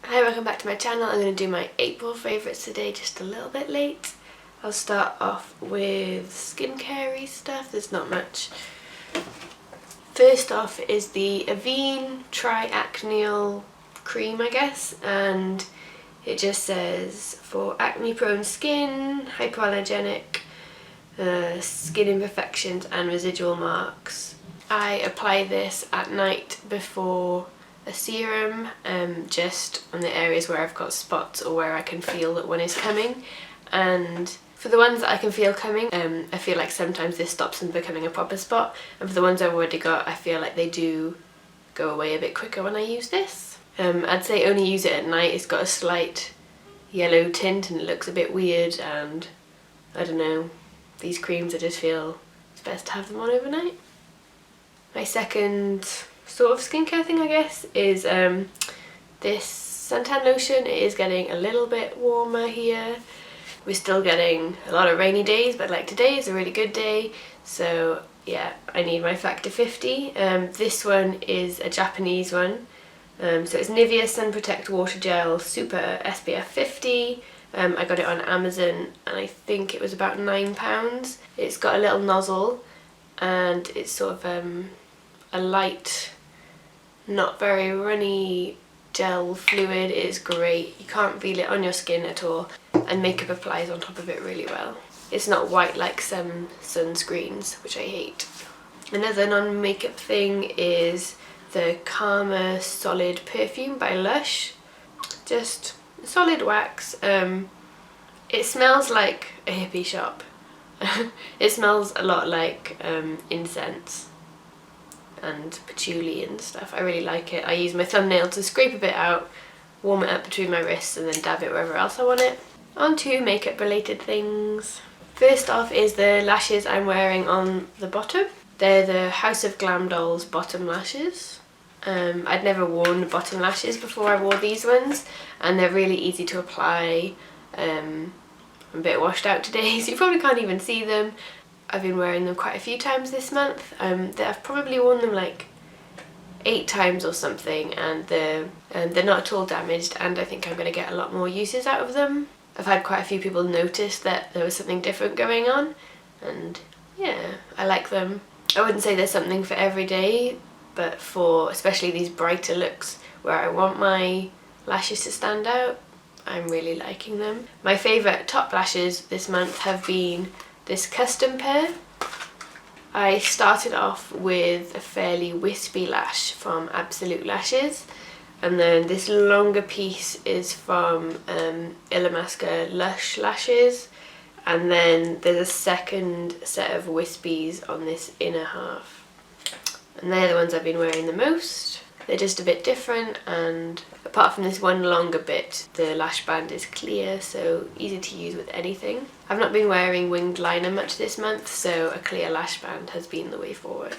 Hi, welcome back to my channel. I'm going to do my April favourites today, just a little bit late. I'll start off with skincare-y stuff, there's not much. First off is the Avene Acneal cream, I guess, and it just says for acne-prone skin, hypoallergenic, skin imperfections and residual marks. I apply this at night before a serum, just on the areas where I've got spots or where I can feel that one is coming. And for the ones that I can feel coming, I feel like sometimes this stops them becoming a proper spot, and for the ones I've already got, I feel like they do go away a bit quicker when I use this. I'd say only use it at night. It's got a slight yellow tint and it looks a bit weird, and I don't know, these creams I just feel it's best to have them on overnight. My second sort of skincare thing, I guess, is this suntan lotion. It is getting a little bit warmer here. We're still getting a lot of rainy days, but like today is a really good day, so yeah, I need my factor 50. This one is a Japanese one, so it's Nivea Sun Protect Water Gel Super SPF 50. I got it on Amazon and I think it was about £9. It's got a little nozzle and it's sort of a light, not very runny gel fluid. It is great. You can't feel it on your skin at all, and makeup applies on top of it really well. It's not white like some sunscreens, which I hate. Another non-makeup thing is the Karma Solid Perfume by Lush. Just solid wax. It smells like a hippie shop. It smells a lot like incense and patchouli and stuff. I really like it. I use my thumbnail to scrape a bit out, warm it up between my wrists, and then dab it wherever else I want it. On to makeup related things. First off is the lashes I'm wearing on the bottom. They're the House of Glamdolls bottom lashes. I'd never worn bottom lashes before I wore these ones, and they're really easy to apply. I'm a bit washed out today, so you probably can't even see them. I've been wearing them quite a few times this month. I've probably worn them like 8 times or something, and they're not at all damaged, and I think I'm going to get a lot more uses out of them. I've had quite a few people notice that there was something different going on, and yeah, I like them. I wouldn't say there's something for every day, but for especially these brighter looks where I want my lashes to stand out, I'm really liking them. My favourite top lashes this month have been this custom pair. I started off with a fairly wispy lash from Absolute Lashes, and then this longer piece is from Illamasqua Lush Lashes, and then there's a second set of wispies on this inner half, and they're the ones I've been wearing the most. They're just a bit different, and apart from this one longer bit, the lash band is clear, so easy to use with anything. I've not been wearing winged liner much this month, so a clear lash band has been the way forward.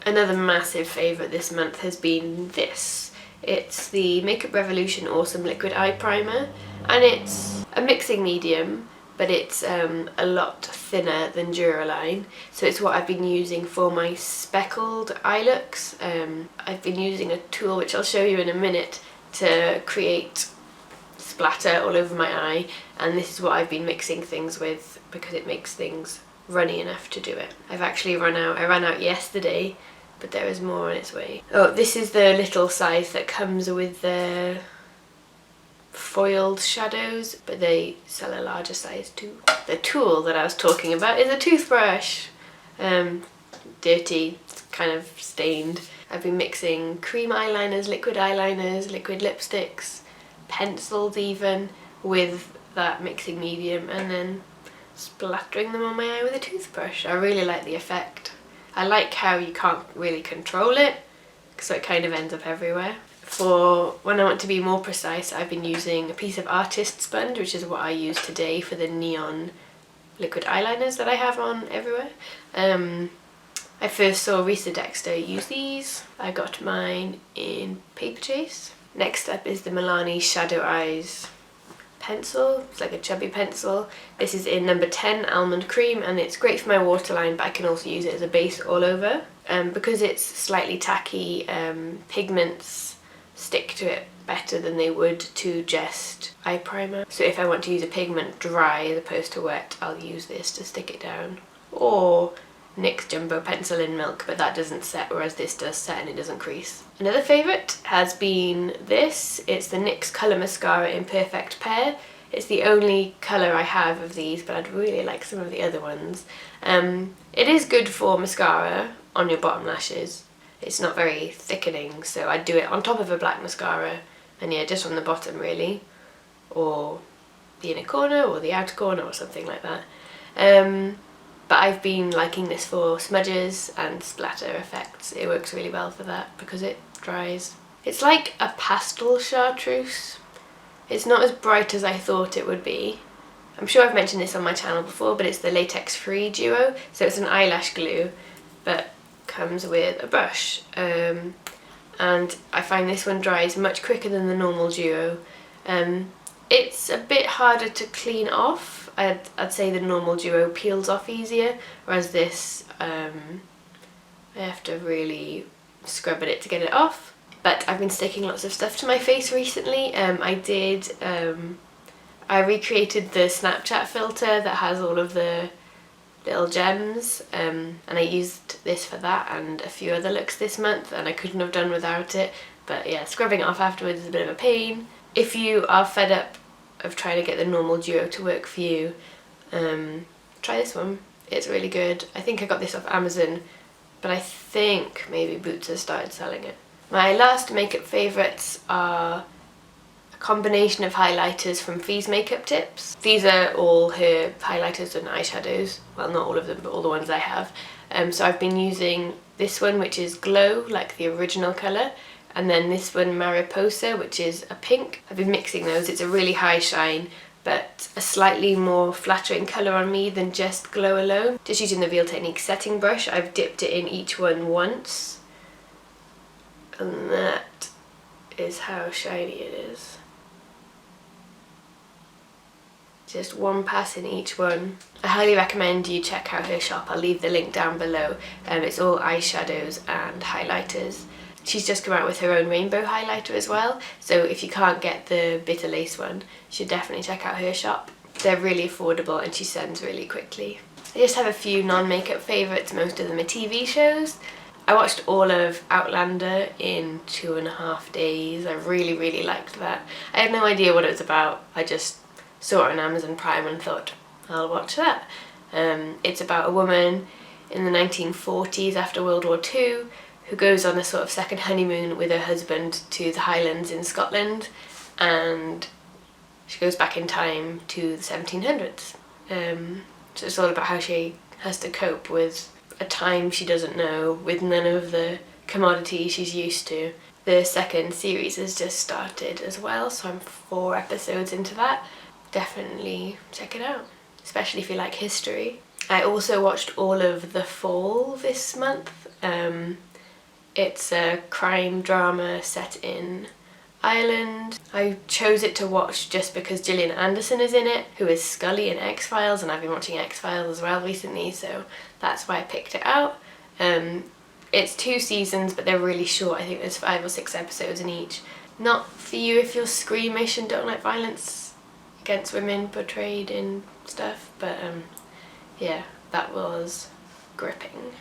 Another massive favourite this month has been this. It's the Makeup Revolution Awesome Liquid Eye Primer, and it's a mixing medium, but it's a lot thinner than Duraline, so it's what I've been using for my speckled eye looks. I've been using a tool which I'll show you in a minute to create splatter all over my eye, and this is what I've been mixing things with because it makes things runny enough to do it. I've actually run out. I ran out yesterday, but there is more on its way. Oh, this is the little size that comes with the foiled shadows, but they sell a larger size too. The tool that I was talking about is a toothbrush. Dirty, it's kind of stained. I've been mixing cream eyeliners, liquid lipsticks, pencils even, with that mixing medium, and then splattering them on my eye with a toothbrush. I really like the effect. I like how you can't really control it, so it kind of ends up everywhere. For when I want to be more precise, I've been using a piece of artist sponge, which is what I use today for the neon liquid eyeliners that I have on everywhere. I first saw Risa Dexter use these. I got mine in Paper Chase. Next up is the Milani Shadow Eyes pencil. It's like a chubby pencil. This is in number 10 Almond Cream, and it's great for my waterline, but I can also use it as a base all over. Because it's slightly tacky, pigments stick to it better than they would to just eye primer. So if I want to use a pigment dry as opposed to wet, I'll use this to stick it down. Or NYX Jumbo Pencil in Milk, but that doesn't set, whereas this does set and it doesn't crease. Another favourite has been this. It's the NYX Colour Mascara in Perfect Pear. It's the only colour I have of these, but I'd really like some of the other ones. It is good for mascara on your bottom lashes. It's not very thickening, so I'd do it on top of a black mascara, and yeah, just on the bottom really, or the inner corner or the outer corner or something like that. But I've been liking this for smudges and splatter effects. It works really well for that because it dries. It's like a pastel chartreuse. It's not as bright as I thought it would be. I'm sure I've mentioned this on my channel before, but it's the latex-free duo. So it's an eyelash glue, but comes with a brush. And I find this one dries much quicker than the normal duo. It's a bit harder to clean off. I'd say the normal duo peels off easier, whereas this, I have to really scrub at it to get it off. But I've been sticking lots of stuff to my face recently. I recreated the Snapchat filter that has all of the little gems, and I used this for that and a few other looks this month, and I couldn't have done without it. But yeah, scrubbing it off afterwards is a bit of a pain. If you are fed up of trying to get the normal duo to work for you, try this one. It's really good. I think I got this off Amazon, but I think maybe Boots has started selling it. My last makeup favourites are a combination of highlighters from Phee's Makeup Tips. These are all her highlighters and eyeshadows. Well, not all of them, but all the ones I have. So I've been using this one, which is Glow, like the original colour, and then this one, Mariposa, which is a pink. I've been mixing those. It's a really high shine, but a slightly more flattering colour on me than just Glow alone. Just using the Real Techniques setting brush, I've dipped it in each one once. And that is how shiny it is. Just one pass in each one. I highly recommend you check out her shop. I'll leave the link down below. It's all eyeshadows and highlighters. She's just come out with her own rainbow highlighter as well, so if you can't get the Bitter Lace one, you should definitely check out her shop. They're really affordable and she sends really quickly. I just have a few non-makeup favourites, most of them are TV shows. I watched all of Outlander in 2.5 days. I really liked that. I had no idea what it was about. I just saw it on Amazon Prime and thought, I'll watch that. It's about a woman in the 1940s after World War II who goes on a sort of second honeymoon with her husband to the Highlands in Scotland, and she goes back in time to the 1700s. So it's all about how she has to cope with a time she doesn't know, with none of the commodities she's used to. The second series has just started as well, so I'm 4 episodes into that. Definitely check it out, especially if you like history. I also watched all of TheFall this month. It's a crime drama set in Ireland. I chose it to watch just because Gillian Anderson is in it, who is Scully in X-Files, and I've been watching X-Files as well recently, so that's why I picked it out. It's 2 seasons, but they're really short. I think there's 5 or 6 episodes in each. Not for you if you're squeamish and don't like violence against women portrayed in stuff, but yeah, that was gripping.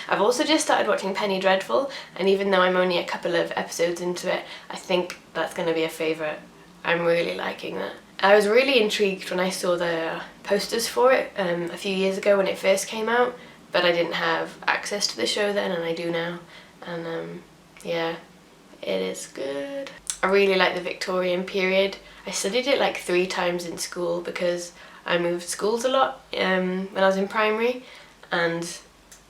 I've also just started watching Penny Dreadful, and even though I'm only a couple of episodes into it, I think that's going to be a favourite. I'm really liking that. I was really intrigued when I saw the posters for it a few years ago when it first came out, but I didn't have access to the show then, and I do now. And yeah, it is good. I really like the Victorian period. I studied it like 3 times in school because I moved schools a lot when I was in primary, and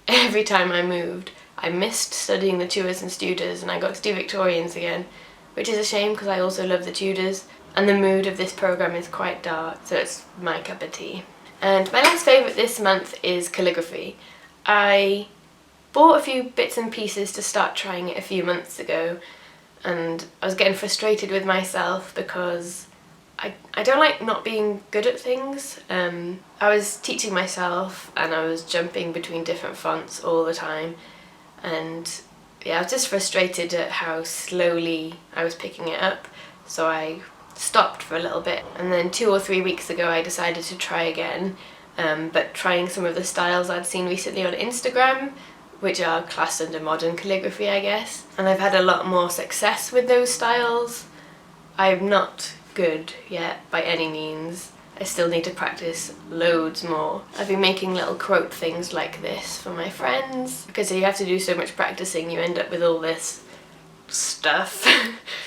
every time I moved I missed studying the Tudors and Studors, and I got to do Victorians again, which is a shame because I also love the Tudors, and the mood of this programme is quite dark, so it's my cup of tea. And my last favourite this month is calligraphy. I bought a few bits and pieces to start trying it a few months ago, and I was getting frustrated with myself because I don't like not being good at things. I was teaching myself and I was jumping between different fonts all the time, and yeah, I was just frustrated at how slowly I was picking it up, so I stopped for a little bit, and then 2 or 3 weeks ago I decided to try again, but trying some of the styles I'd seen recently on Instagram, which are classed under modern calligraphy, I guess, and I've had a lot more success with those styles. I'm not good yet by any means. I still need to practice loads more. I've been making little quote things like this for my friends, because you have to do so much practicing, you end up with all this stuff.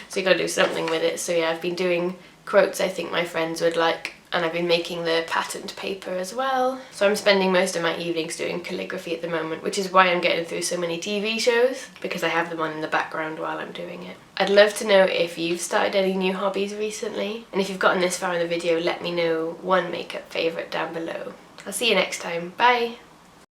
So you gotta do something with it. So yeah, I've been doing quotes I think my friends would like, and I've been making the patterned paper as well. So I'm spending most of my evenings doing calligraphy at the moment, which is why I'm getting through so many TV shows, because I have them on in the background while I'm doing it. I'd love to know if you've started any new hobbies recently, and if you've gotten this far in the video, let me know one makeup favourite down below. I'll see you next time. Bye!